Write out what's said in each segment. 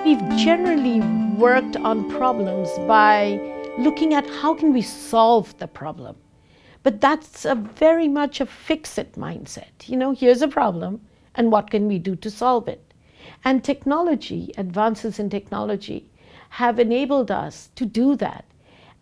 we've generally worked on problems by looking at how can we solve the problem. But that's very much a fix-it mindset. Here's a problem, and what can we do to solve it? And technology, advances in technology, have enabled us to do that.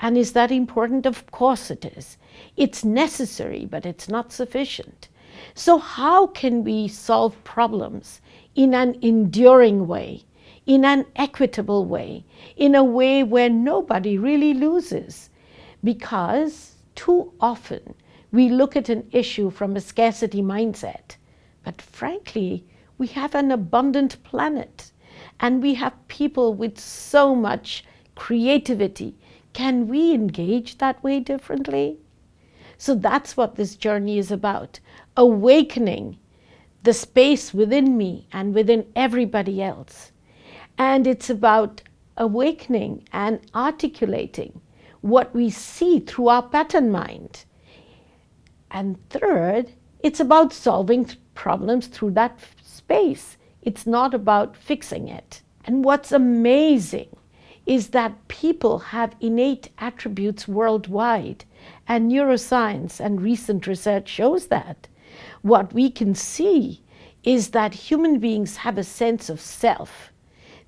And is that important? Of course it is. It's necessary, but it's not sufficient. So how can we solve problems in an enduring way, in an equitable way, in a way where nobody really loses? Because too often we look at an issue from a scarcity mindset, but frankly, we have an abundant planet and we have people with so much creativity. Can we engage that way differently? So that's what this journey is about, awakening the space within me and within everybody else. And it's about awakening and articulating what we see through our pattern mind. And third, it's about solving problems through that space. It's not about fixing it. And what's amazing is that people have innate attributes worldwide, and neuroscience and recent research shows that. What we can see is that human beings have a sense of self,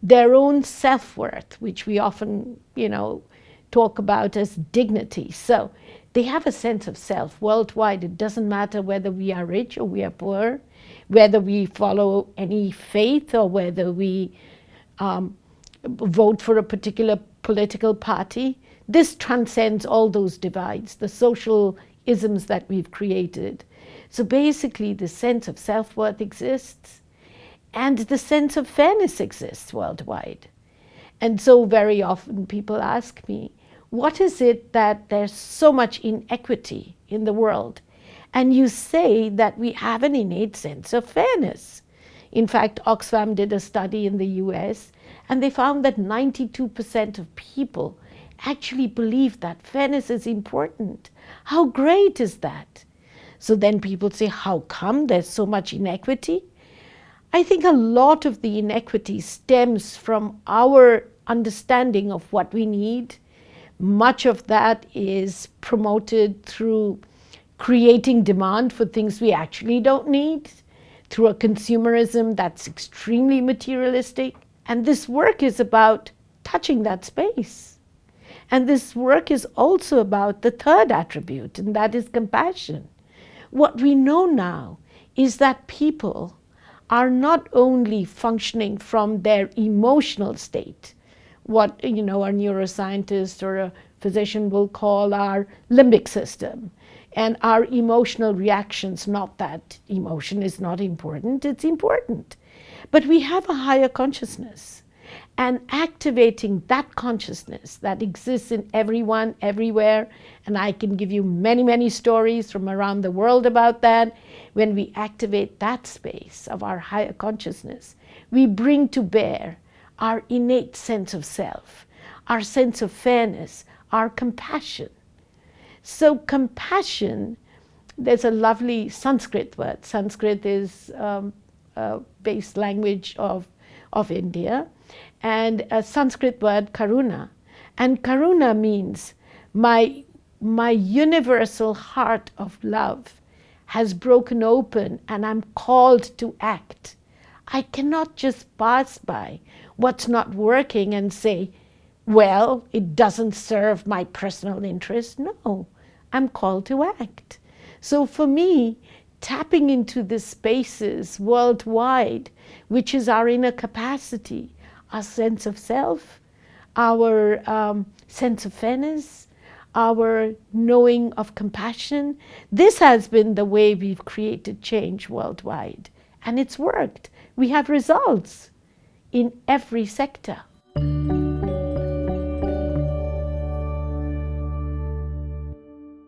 their own self-worth, which we often, talk about as dignity. So they have a sense of self worldwide. It doesn't matter whether we are rich or we are poor, whether we follow any faith or whether we vote for a particular political party. This transcends all those divides, the social isms that we've created. So basically the sense of self-worth exists and the sense of fairness exists worldwide. And so very often people ask me, what is it that there's so much inequity in the world? And you say that we have an innate sense of fairness. In fact, Oxfam did a study in the US, and they found that 92% of people actually believe that fairness is important. How great is that? So then people say, how come there's so much inequity? I think a lot of the inequity stems from our understanding of what we need. Much of that is promoted through creating demand for things we actually don't need, through a consumerism that's extremely materialistic. And this work is about touching that space. And this work is also about the third attribute, and that is compassion. What we know now is that people are not only functioning from their emotional state, what a neuroscientist or a physician will call our limbic system, and our emotional reactions. Not that emotion is not important, it's important. But we have a higher consciousness, and activating that consciousness that exists in everyone, everywhere, and I can give you many, many stories from around the world about that. When we activate that space of our higher consciousness, we bring to bear our innate sense of self, our sense of fairness, our compassion. So compassion, there's a lovely Sanskrit word. Sanskrit is a base language of India, and a Sanskrit word, karuna. And karuna means my universal heart of love has broken open and I'm called to act. I cannot just pass by what's not working and say, well, it doesn't serve my personal interest. No, I'm called to act. So for me, tapping into the spaces worldwide, which is our inner capacity, our sense of self, our sense of fairness, our knowing of compassion, this has been the way we've created change worldwide. And it's worked. We have results in every sector.